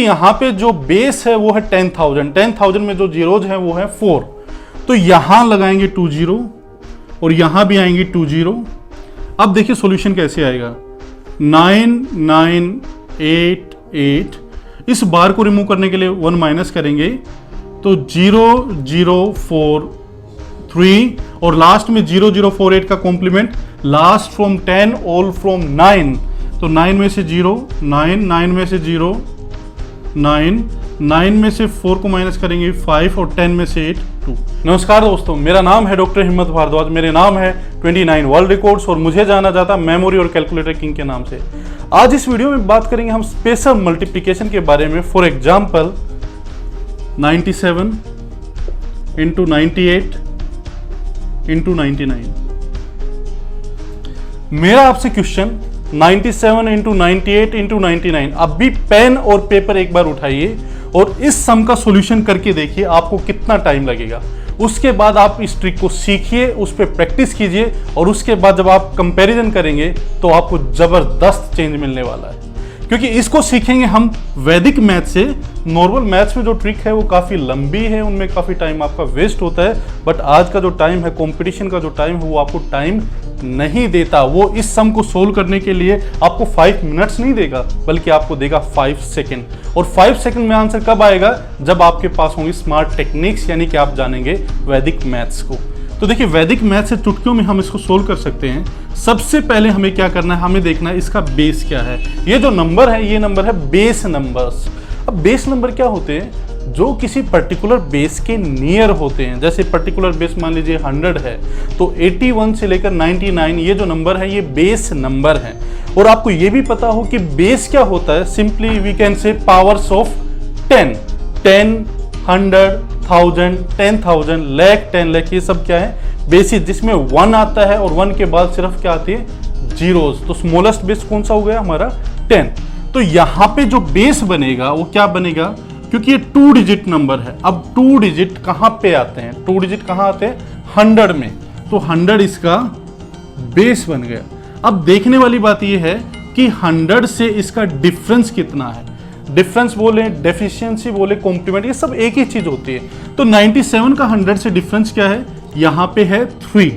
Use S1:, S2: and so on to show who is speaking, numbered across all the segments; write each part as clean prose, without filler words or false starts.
S1: यहाँ पे जो बेस है वो है 10,000, 10,000 में जो जीरोज हैं वो है 4, तो यहां लगाएंगे 2 जीरो और यहां भी आएंगे 2 जीरो। अब देखिए सॉल्यूशन कैसे आएगा, 9 9 8 8, इस बार को रिमूव करने के लिए 1 माइनस करेंगे तो 0 0 4 3 और लास्ट में 0 0 4 8 का complement, last from 10 all from 9, तो 9 में से 0 9, 9 में से 0 9, 9 में से 4 को माइनस करेंगे 5 और 10 में से 8 2। नमस्कार दोस्तों, मेरा नाम है डॉक्टर हिम्मत भारद्वाज, मेरे नाम है 29 वर्ल्ड रिकॉर्ड्स और मुझे जाना जाता मेमोरी और कैलकुलेटर किंग के नाम से। आज इस वीडियो में बात करेंगे हम स्पेशल मल्टीप्लिकेशन के बारे में। For example 97 into 98 into 99। मेरा आपसे क्वेश्चन 97 इंटू 98 इंटू 99, अब भी पेन और पेपर एक बार उठाइए और इस सम का सॉल्यूशन करके देखिए आपको कितना टाइम लगेगा। उसके बाद आप इस ट्रिक को सीखिए, उस पर प्रैक्टिस कीजिए और उसके बाद जब आप कंपैरिजन करेंगे तो आपको जबरदस्त चेंज मिलने वाला है, क्योंकि इसको सीखेंगे हम वैदिक मैथ से। नॉर्मल मैथ्स में जो ट्रिक है वो काफ़ी लंबी है, उनमें काफ़ी टाइम आपका वेस्ट होता है, बट आज का जो टाइम है, कंपटीशन का जो टाइम है, वो आपको टाइम नहीं देता। वो इस सम को सोल्व करने के लिए आपको 5 मिनट्स नहीं देगा, बल्कि आपको देगा 5 सेकेंड। और 5 सेकेंड में आंसर कब आएगा, जब आपके पास होंगी स्मार्ट टेक्निक्स, यानी कि आप जानेंगे वैदिक मैथ्स को। तो देखिए वैदिक मैथ से चुटकियों में हम इसको सोल्व कर सकते हैं। सबसे पहले हमें क्या करना है, हमें देखना है इसका बेस क्या है। ये जो नंबर है ये नंबर है बेस नंबर्स। अब बेस नंबर क्या होते हैं, जो किसी पर्टिकुलर बेस के नियर होते हैं। जैसे पर्टिकुलर बेस मान लीजिए 100 है, तो 81 से लेकर 99 ये जो नंबर है ये बेस नंबर है। और आपको ये भी पता हो कि बेस क्या होता है, simply we can say powers of 10, 10, 100, 1000, 10,000, lakh, 10 lakh, ये सब क्या है बेसिस, जिसमें 1 आता है और 1 के बाद सिर्फ क्या आती है, जीरोस। तो स्मॉलेस्ट बेस कौन सा हो गया हमारा, 10। तो यहाँ पे जो बेस बनेगा वो क्या बनेगा, क्योंकि ये 2 डिजिट नंबर है। अब 2 डिजिट कहाँ पे आते हैं, 2 डिजिट कहाँ आते हैं, 100 में, तो 100 इसका बेस बन गया। अब देखने वाली बात ये है कि 100 से इसका डिफरेंस कितना है। डिफरेंस बोले, डेफिशिएंसी बोले, कॉम्प्लीमेंट, ये सब एक ही चीज होती है। तो 97 का 100 से डिफरेंस क्या है, यहाँ पे है 3,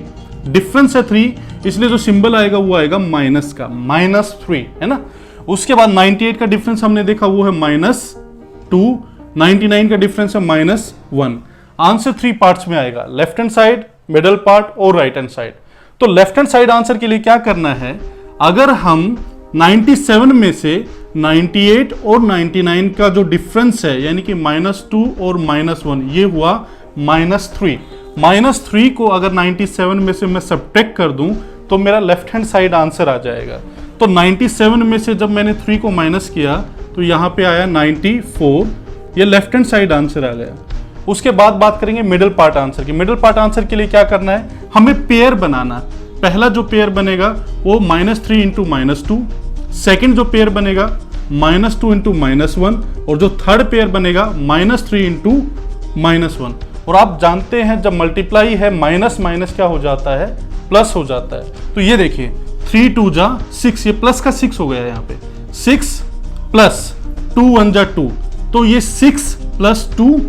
S1: डिफरेंस है 3, इसलिए जो सिंबल आएगा वो आएगा माइनस का, -3 है ना। उसके बाद 98 का डिफरेंस हमने देखा वो है -2, 99 का डिफरेंस है -1। आंसर 3 पार्ट्स में आएगा, left hand side, middle part और राइट हैंड साइड। तो लेफ्ट हैंड साइड आंसर के लिए क्या करना है, अगर हम 97 में से 98 और 99 का जो डिफरेंस है, यानी कि -2 और -1, ये हुआ -3। -3 को अगर 97 में से मैं सब्ट्रैक्ट कर दूं तो मेरा लेफ्ट हैंड साइड आंसर आ जाएगा। तो 97 में से जब मैंने 3 को माइनस किया तो यहाँ पे आया 94, ये लेफ्ट हैंड साइड आंसर आ गया। उसके बाद बात करेंगे मिडिल पार्ट आंसर की। मिडिल पार्ट आंसर के लिए क्या करना है, हमें पेयर बनाना। पहला जो पेयर बनेगा वो -3 इंटू -2, सेकेंड जो पेयर बनेगा -2 इंटू -1, और जो थर्ड पेयर बनेगा -3 इंटू -1। और आप जानते हैं जब मल्टीप्लाई है माइनस माइनस क्या हो जाता है, प्लस हो जाता है। तो ये देखिए 3 2 जा 6, ये प्लस का 6 हो गया है यहाँ पे, 6 प्लस 2 1 जा 2, तो ये 6 प्लस 2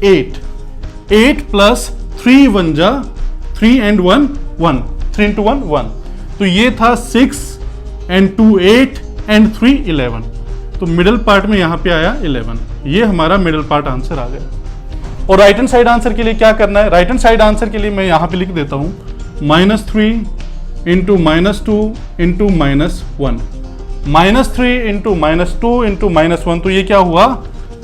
S1: 8, 8 प्लस 3 1 जा 3 एंड 1 1, 3 इंटू 1 1, तो ये था 6 एंड 2 8 एंड 3 11। तो मिडिल पार्ट में यहाँ पे आया 11, ये हमारा मिडिल पार्ट आंसर आ गया। और राइट हैंड साइड आंसर के लिए क्या करना है, राइट हैंड साइड आंसर के लिए मैं यहाँ पे लिख देता हूँ -3 इंटू -2 इंटू -1, -3 इंटू -2 इंटू -1, तो ये क्या हुआ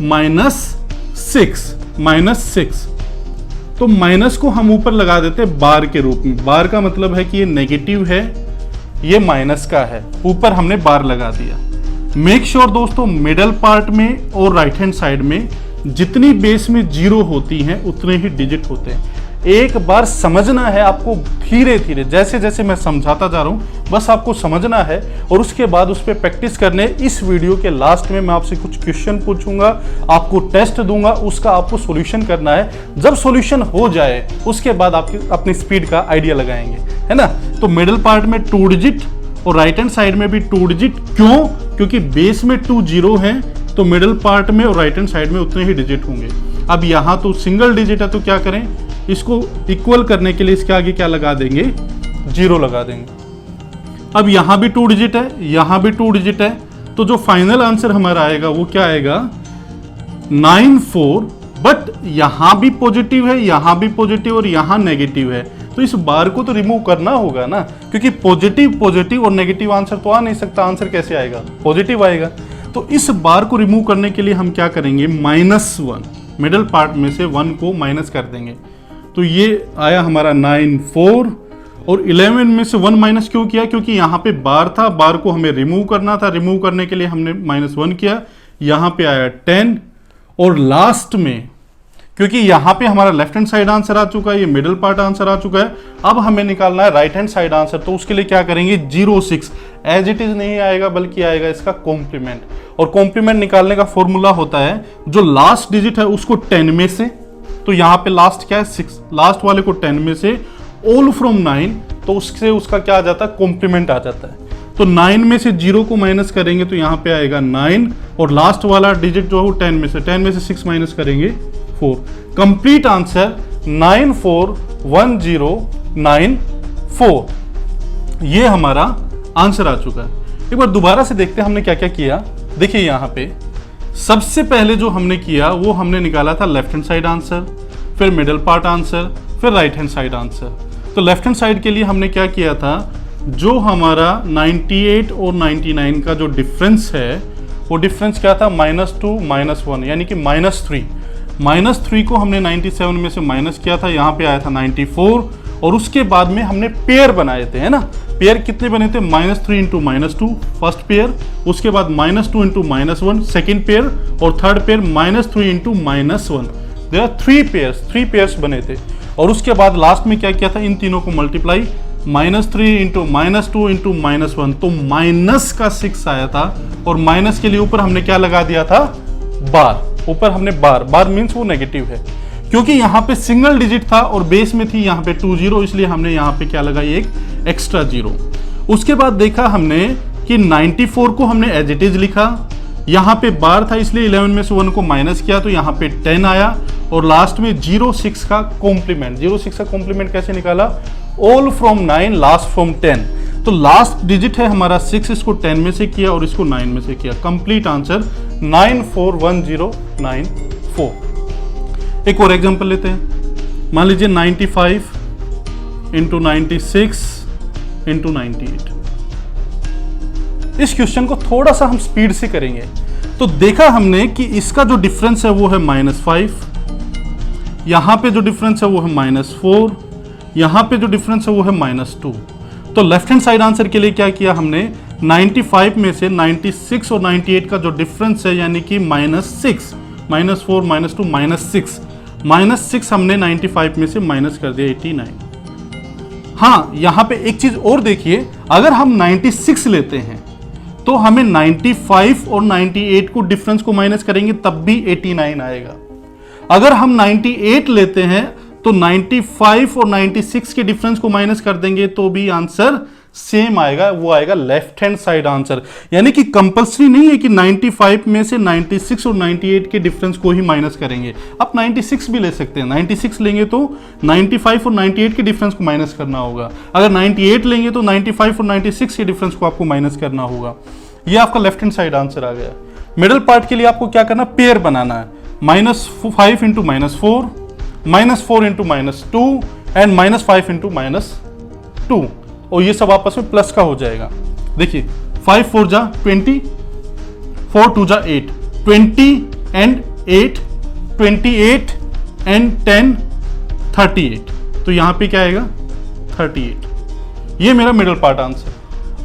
S1: -6। तो माइनस को हम ऊपर लगा देते हैं बार के रूप में। बार का मतलब है कि ये नेगेटिव है, ये माइनस का है, ऊपर हमने बार लगा दिया। मेक श्योर दोस्तों मिडल पार्ट में और राइट हैंड साइड में जितनी बेस में 0 होती हैं उतने ही डिजिट होते हैं। एक बार समझना है आपको, धीरे धीरे जैसे जैसे मैं समझाता जा रहा हूँ बस आपको समझना है, और उसके बाद उस पर प्रैक्टिस करने। इस वीडियो के लास्ट में मैं आपसे कुछ क्वेश्चन पूछूंगा, आपको टेस्ट दूंगा, उसका आपको सॉल्यूशन करना है। जब सॉल्यूशन हो जाए उसके बाद आपकी अपनी स्पीड का आइडिया लगाएंगे, है ना। तो मिडिल पार्ट में 2 डिजिट और राइट हैंड साइड में भी 2 डिजिट। क्यों? क्योंकि बेस में 2 जीरो हैं, तो मिडिल पार्ट में और राइट हैंड साइड में उतने ही डिजिट होंगे। अब यहाँ तो सिंगल डिजिट है तो क्या करें, इसको इक्वल करने के लिए इसके आगे क्या लगा देंगे, 0 लगा देंगे। अब यहाँ भी 2 डिजिट है, यहाँ भी 2 डिजिट है, तो जो फाइनल आंसर हमारा आएगा वो क्या आएगा 94। बट यहाँ भी पॉजिटिव है, यहाँ भी पॉजिटिव और यहाँ नेगेटिव है, तो इस बार को तो रिमूव करना होगा ना, क्योंकि पॉजिटिव पॉजिटिव और नेगेटिव आंसर तो आ नहीं सकता। आंसर कैसे आएगा, पॉजिटिव आएगा। तो इस बार को रिमूव करने के लिए हम क्या करेंगे, -1, मिडिल पार्ट में से 1 को माइनस कर देंगे। तो ये आया हमारा 94 और 11 में से 1 माइनस क्यों किया, क्योंकि यहाँ पे बार था, बार को हमें रिमूव करना था, रिमूव करने के लिए हमने -1 किया। यहाँ पे आया 10 और लास्ट में क्योंकि यहाँ पे हमारा लेफ्ट हैंड साइड आंसर आ चुका है, ये मिडिल पार्ट आंसर आ चुका है, अब हमें निकालना है राइट हैंड साइड आंसर। तो उसके लिए क्या करेंगे, 06 एज इट इज नहीं आएगा बल्कि आएगा इसका कॉम्प्लीमेंट। और कॉम्प्लीमेंट निकालने का फॉर्मूला होता है जो लास्ट डिजिट है उसको 10 में से, तो यहाँ पे लास्ट क्या है 6, लास्ट वाले को 10 में से ऑल फ्रॉम 9, तो उससे उसका क्या आ जाता है, कॉम्प्लीमेंट आ जाता है। तो 9 में से 0 को माइनस करेंगे तो यहाँ पे आएगा 9 और लास्ट वाला डिजिट जो है वो 10 में से 6 माइनस करेंगे 4। कंप्लीट आंसर 941094, ये हमारा आंसर आ चुका है। एक बार दोबारा से देखते हैं हमने क्या क्या किया। देखिए यहाँ पे सबसे पहले जो हमने किया वो हमने निकाला था लेफ्ट हैंड साइड आंसर, फिर मिडिल पार्ट आंसर, फिर राइट हैंड साइड आंसर। तो लेफ्ट हैंड साइड के लिए हमने क्या किया था, जो हमारा 98 और 99 का जो डिफरेंस है वो डिफरेंस क्या था, -2 -1 यानी कि -3। -3 को हमने 97 में से माइनस किया था, यहाँ पे आया था 94 और उसके बाद में हमने पेयर बनाए थे, है ना। पेयर कितने बने थे, -3 इंटू -2 फर्स्ट पेयर, उसके बाद -2 इंटू -1 सेकेंड पेयर और third pair -3 into -1। There are 3 pairs बने थे। और उसके बाद लास्ट में क्या किया था, इन तीनों को मल्टीप्लाई, -3 इंटू -2 इंटू -1, तो माइनस का 6 आया था। और माइनस के लिए ऊपर हमने क्या लगा दिया था, बार। ऊपर हमने बार मीन्स वो नेगेटिव है, क्योंकि यहाँ पे सिंगल डिजिट था और बेस में थी यहाँ पे 2 0, इसलिए हमने यहाँ पे क्या लगाई, एक एक्स्ट्रा 0। उसके बाद देखा हमने कि 94 को हमने एज इट इज लिखा, यहाँ पे बार था इसलिए 11 में से 1 को माइनस किया तो यहाँ पे 10 आया और लास्ट में 06 का कॉम्प्लीमेंट। 06 का कॉम्प्लीमेंट कैसे निकाला, ऑल फ्रॉम 9 लास्ट फ्रॉम 10। तो लास्ट डिजिट है हमारा 6, इसको 10 में से किया और इसको 9 में से किया। Complete answer 941094। एक और एग्जांपल लेते हैं, मान लीजिए 95 इंटू 96 इंटू 98। इस क्वेश्चन को थोड़ा सा हम स्पीड से करेंगे। तो देखा हमने कि इसका जो डिफरेंस है वो है -5, यहां पे जो डिफरेंस है वो है -4, यहां पे जो डिफरेंस है वो है -2। तो लेफ्ट हैंड साइड आंसर के लिए क्या किया हमने, 95 में से 96 और 98 का जो डिफरेंस है यानी कि -6, -4 -2 -6 हमने 95 में से माइनस कर दिया 89। हाँ, यहां पे एक चीज और देखिए, अगर हम 96 लेते हैं तो हमें 95 और 98 को डिफरेंस को माइनस करेंगे तब भी 89 आएगा। अगर हम 98 लेते हैं तो 95 और 96 के डिफरेंस को माइनस कर देंगे तो भी आंसर सेम आएगा, वो आएगा लेफ्ट हैंड साइड आंसर। यानी कि कंपल्सरी नहीं है कि 95 में से 96 और 98 के डिफरेंस को ही माइनस करेंगे, आप 96 भी ले सकते हैं। 96 लेंगे तो 95 और 98 के डिफरेंस को माइनस करना होगा, अगर 98 लेंगे तो 95 और 96 के डिफरेंस को आपको माइनस करना होगा। ये आपका लेफ्ट हैंड साइड आंसर आ गया। मिडिल पार्ट के लिए आपको क्या करना, पेयर बनाना है, -5 इंटू -4, -4 इंटू -2 एंड -5 इंटू -2, और ये सब आपस में प्लस का हो जाएगा। देखिए 5 4 जा 20, 4 2 जा 8, 20 एंड 8, 28 एंड 10 38। तो यहां पे क्या आएगा 38। ये मेरा मिडिल पार्ट आंसर।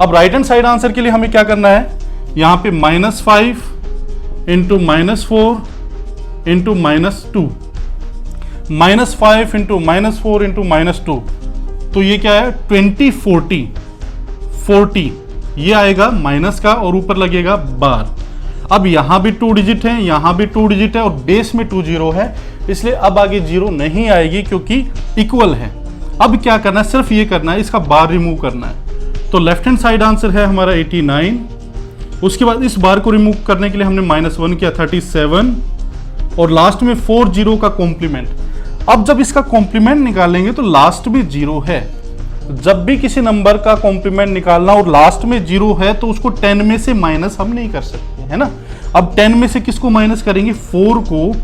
S1: अब राइट हैंड साइड आंसर के लिए हमें क्या करना है, यहां पे -5 इंटू -4 इंटू -2, -5 इंटू -4 इंटू -2, तो ये क्या है 20 40 ये आएगा माइनस का और ऊपर लगेगा बार। अब यहां भी 2 डिजिट है, यहां भी 2 डिजिट है और बेस में 2 0 है, इसलिए अब आगे 0 नहीं आएगी क्योंकि इक्वल है। अब क्या करना है, सिर्फ ये करना है, इसका बार रिमूव करना है। तो लेफ्ट हैंड साइड आंसर है हमारा 89, उसके बाद इस बार को रिमूव करने के लिए हमने -1 किया 37 और लास्ट में 4 जीरो का कॉम्प्लीमेंट। अब जब इसका कॉम्प्लीमेंट निकालेंगे तो लास्ट में 0 है। जब भी किसी नंबर का कॉम्प्लीमेंट निकालना और लास्ट में 0 है तो उसको 10 में से माइनस हम नहीं कर सकते, है ना। अब 10 में से किसको माइनस करेंगे, 4 को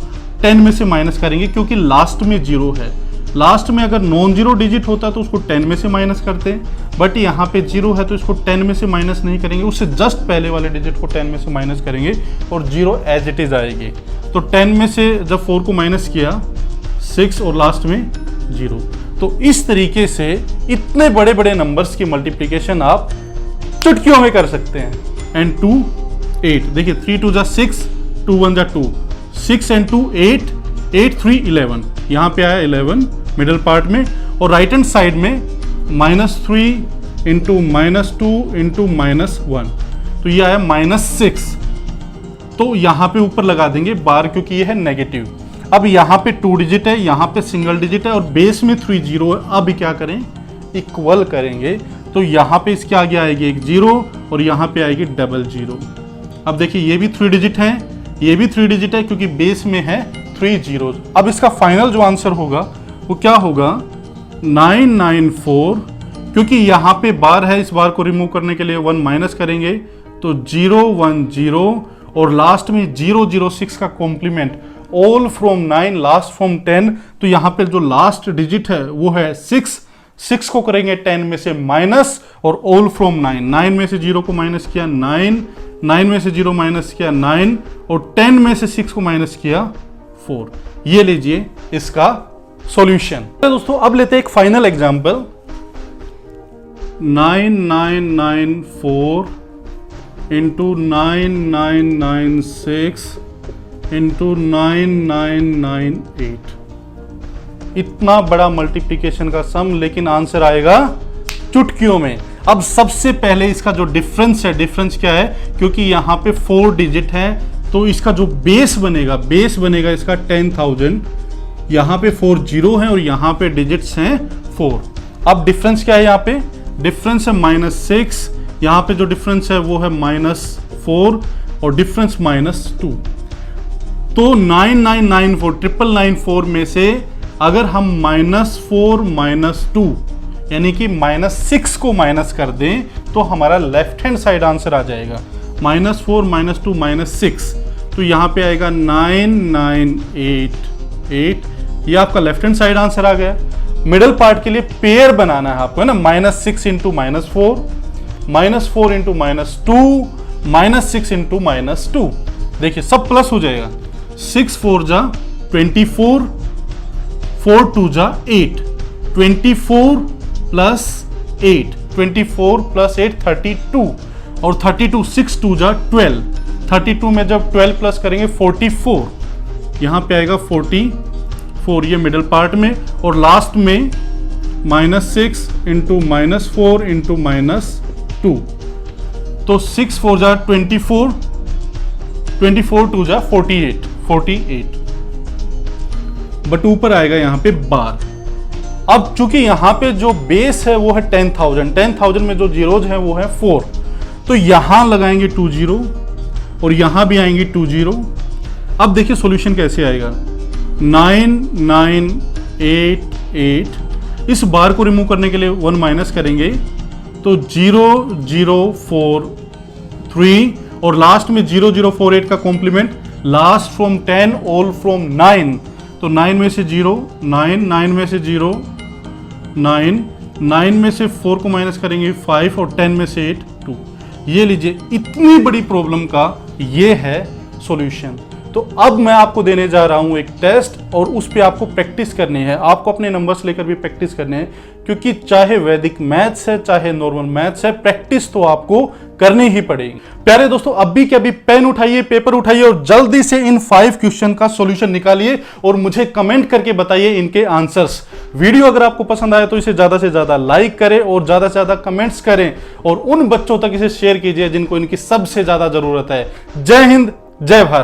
S1: 10 में से माइनस करेंगे क्योंकि लास्ट में 0 है। लास्ट में अगर नॉन जीरो डिजिट होता तो उसको 10 में से माइनस करते हैं, बट यहाँ पे 0 है तो इसको 10 में से माइनस नहीं करेंगे, उससे जस्ट पहले वाले डिजिट को 10 में से माइनस करेंगे और 0 एज इट इज आएगी। तो 10 में से जब 4 को माइनस किया 6 और लास्ट में 0। तो इस तरीके से इतने बड़े बड़े नंबर्स की मल्टीप्लिकेशन आप चुटकियों में कर सकते हैं। एंड 2 8, देखिए 3 2 जा 6, 2 1 जा 2, 6 एंड 2 8, 8 3 11, यहाँ पे आया 11 मिडल पार्ट में, और राइट हैंड साइड में -3 इंटू -2 इंटू -1, तो ये आया -6। तो यहाँ पे ऊपर लगा देंगे बार क्योंकि ये है नेगेटिव। अब यहाँ पे 2 डिजिट है, यहाँ पे सिंगल डिजिट है और बेस में 3 जीरो है। अब क्या करें, इक्वल करेंगे, तो यहाँ पे इसके आगे आएगी एक 0 और यहाँ पे आएगी डबल 0। अब देखिए ये भी 3 डिजिट है, ये भी 3 डिजिट है क्योंकि बेस में है 3 जीरोज। अब इसका फाइनल जो आंसर होगा वो क्या होगा, 994, क्योंकि यहाँ पे बार है, इस बार को रिमूव करने के लिए 1 माइनस करेंगे तो 0 1 0 और लास्ट में 006 का complement, all from 9 last from 10। तो यहाँ पे जो लास्ट डिजिट है वो है 6 को करेंगे 10 में से माइनस और ऑल फ्रॉम 9 में से 0 को माइनस किया 9 में से 0 माइनस किया 9 और 10 में से 6 को माइनस किया 4। ये लीजिए इसका सॉल्यूशन। दोस्तों अब लेते हैं एक फाइनल एग्जांपल, 9994 इंटू 9996 इंटू 9998। इतना बड़ा मल्टीप्लिकेशन का सम, लेकिन आंसर आएगा चुटकियों में। अब सबसे पहले इसका जो डिफरेंस है, डिफरेंस क्या है, क्योंकि यहाँ पे 4 डिजिट है तो इसका जो बेस बनेगा इसका 10,000। यहाँ पे 4 जीरो है और यहाँ पे डिजिट्स हैं 4। अब डिफरेंस क्या है, यहाँ पे डिफरेंस है -6, यहाँ पे जो डिफरेंस है वो है -4 और डिफरेंस -2। तो 9994 में से अगर हम -4 -2 यानी कि -6 को माइनस कर दें तो हमारा लेफ्ट हैंड साइड आंसर आ जाएगा -4 -2 -6। तो यहाँ पे आएगा 9988। ये आपका लेफ्ट हैंड साइड आंसर आ गया। मिडल पार्ट के लिए पेयर बनाना है आपको, है ना, -6 इंटू -4, -4 इंटू -2, -6 इंटू -2। देखिए सब प्लस हो जाएगा, 6 4 जा 24, 4 2 जा 8, 24 प्लस 8, 24 प्लस 8 32 और 32, 6 2 जा 12, 32 में जब 12 प्लस करेंगे 44, यहाँ पे आएगा 44 ये मिडल पार्ट में, और लास्ट में -6 इंटू -4 इंटू -2। तो 6 4 जा 24, 24 2 जा 48, बट ऊपर आएगा यहाँ पे बार। अब चूंकि यहाँ पे जो बेस है वो है 10,000 में जो जीरोज है वो है 4, तो यहां लगाएंगे 2 जीरो और यहां भी आएंगे 2 जीरो। अब देखिए सॉल्यूशन कैसे आएगा, 9988, इस बार को रिमूव करने के लिए 1 माइनस करेंगे तो 0043 और लास्ट में 0048 का complement, last from 10 all from 9, तो 9 में से 0 9 में से 0 9 में से 4 को माइनस करेंगे 5 और 10 में से 8 2। ये लीजिए इतनी बड़ी प्रॉब्लम का ये है सॉल्यूशन। तो अब मैं आपको देने जा रहा हूं एक टेस्ट और उस पे आपको प्रैक्टिस करनी है, आपको अपने नंबर्स लेकर भी प्रैक्टिस करने हैं, क्योंकि चाहे वैदिक मैथ्स है चाहे नॉर्मल मैथ्स है, प्रैक्टिस तो आपको करनी ही पड़ेगी। प्यारे दोस्तों अभी के अभी पेन उठाइए, पेपर उठाइए और जल्दी से इन 5 क्वेश्चन का सॉल्यूशन निकालिए और मुझे कमेंट करके बताइए इनके आंसर्स। वीडियो अगर आपको पसंद आए तो इसे ज्यादा से ज्यादा लाइक करें और ज्यादा से ज्यादा कमेंट्स करें और उन बच्चों तक इसे शेयर कीजिए जिनको इनकी सबसे ज्यादा जरूरत है। जय हिंद, जय भारत।